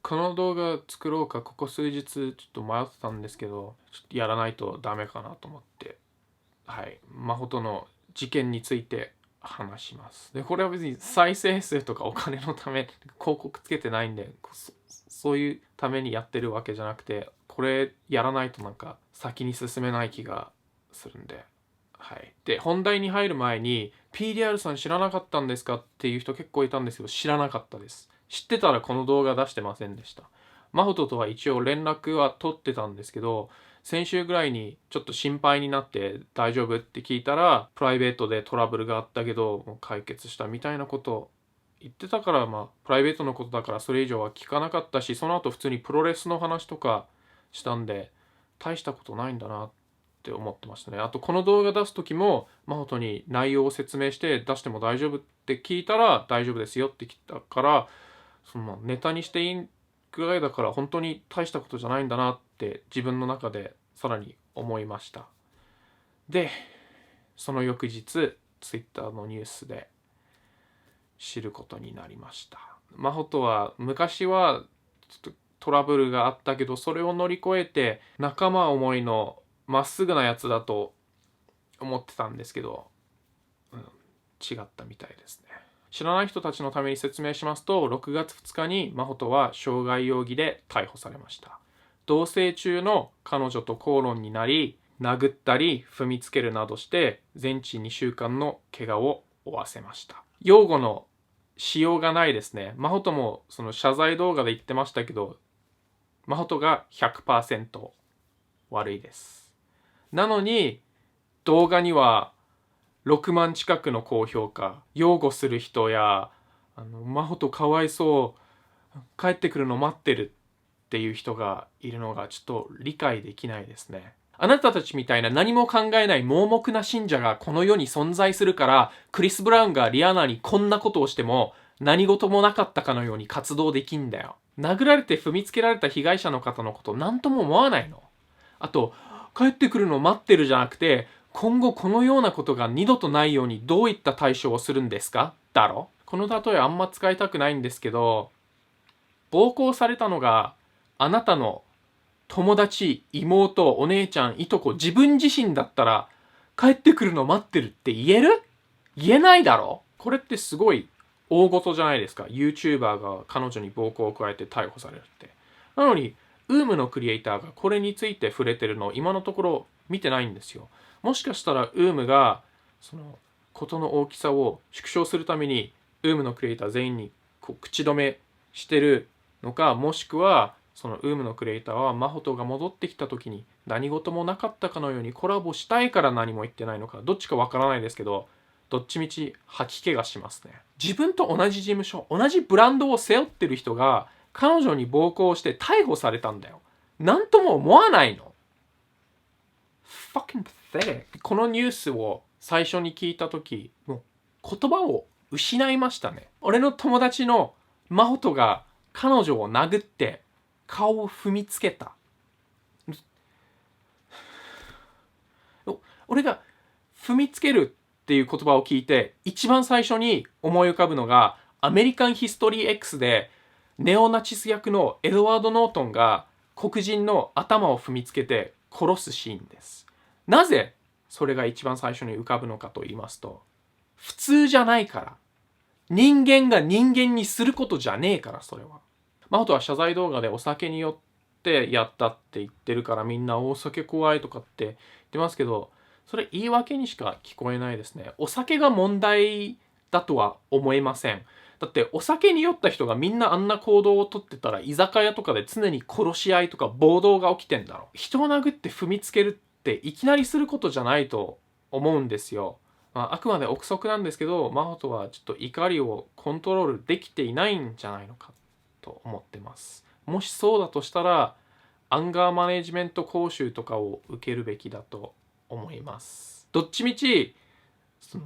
この動画作ろうかここ数日ちょっと迷ってたんですけど、ちょっとやらないとダメかなと思って、はい、真帆の事件について話します。で、これは別に再生数とかお金のため、広告つけてないんで、そういうためにやってるわけじゃなくて、これやらないとなんか先に進めない気がするんで。はい。で、本題に入る前に、PDR さん知らなかったんですかっていう人結構いたんですけど、知らなかったです。知ってたらこの動画出してませんでした。真帆とは一応連絡は取ってたんですけど、先週ぐらいにちょっと心配になって大丈夫って聞いたら、プライベートでトラブルがあったけど、もう解決したみたいなことを言ってたから、プライベートのことだからそれ以上は聞かなかったし、その後普通にプロレスの話とかしたんで、大したことないんだなって思ってましたね。あとこの動画出す時も、真帆に内容を説明して出しても大丈夫って聞いたら大丈夫ですよって聞いたから、そのネタにしていいぐらいだから本当に大したことじゃないんだなって自分の中でさらに思いました。で、その翌日ツイッターのニュースで知ることになりました。真帆とは昔はちょっとトラブルがあったけど、それを乗り越えて仲間思いのまっすぐなやつだと思ってたんですけど、違ったみたいですね。知らない人たちのために説明しますと、6月2日に真帆は傷害容疑で逮捕されました。同棲中の彼女と口論になり、殴ったり踏みつけるなどして全治2週間の怪我を負わせました。擁護のしようがないですね。真帆もその謝罪動画で言ってましたけど、真帆が 100% 悪いです。なのに動画には6万近くの高評価、擁護する人や真帆かわいそう帰ってくるの待ってるっていう人がいるのがちょっと理解できないですね。あなたたちみたいな何も考えない盲目な信者がこの世に存在するから、クリス・ブラウンがリアーナにこんなことをしても何事もなかったかのように活動できんだよ。殴られて踏みつけられた被害者の方のこと何とも思わないの？あと、帰ってくるのを待ってるじゃなくて、今後このようなことが二度とないようにどういった対処をするんですか？だろ？この例えあんま使いたくないんですけど、暴行されたのがあなたの友達、妹、お姉ちゃん、いとこ、自分自身だったら帰ってくるの待ってるって言える？言えないだろ？これってすごい大事じゃないですか。YouTuber が彼女に暴行を加えて逮捕されるって。なのに、ウームのクリエイターがこれについて触れてるのを今のところ見てないんですよ。もしかしたらウームがその事の大きさを縮小するためにウームのクリエイター全員にこう口止めしてるのか、もしくはそのウームのクリエイターは真帆が戻ってきた時に何事もなかったかのようにコラボしたいから何も言ってないのか、どっちかわからないですけど、どっちみち吐き気がしますね。自分と同じ事務所、同じブランドを背負ってる人が彼女に暴行して逮捕されたんだよ。なんとも思わないの？ Fucking pathetic。 このニュースを最初に聞いた時、もう言葉を失いましたね。俺の友達の真帆が彼女を殴って顔を踏みつけた。俺が踏みつけるっていう言葉を聞いて一番最初に思い浮かぶのが、アメリカンヒストリー X でネオナチス役のエドワード・ノートンが黒人の頭を踏みつけて殺すシーンです。なぜそれが一番最初に浮かぶのかと言いますと、普通じゃないから。人間が人間にすることじゃねえから、それは。真帆は謝罪動画でお酒によってやったって言ってるから、みんなお酒怖いとかって言ってますけど、それ言い訳にしか聞こえないですね。お酒が問題だとは思えません。だってお酒に酔った人がみんなあんな行動をとってたら、居酒屋とかで常に殺し合いとか暴動が起きてんだろ。人を殴って踏みつけるっていきなりすることじゃないと思うんですよ。あくまで憶測なんですけど、真帆はちょっと怒りをコントロールできていないんじゃないのかと思ってます。もしそうだとしたら、アンガーマネジメント講習とかを受けるべきだと思います。どっちみちその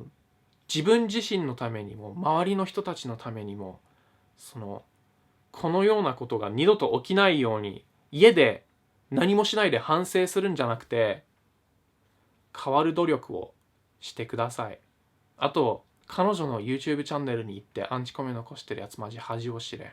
自分自身のためにも周りの人たちのためにも、このようなことが二度と起きないように家で何もしないで反省するんじゃなくて、変わる努力をしてください。あと彼女の YouTube チャンネルに行ってアンチコメ残してるやつマジ恥を知れ。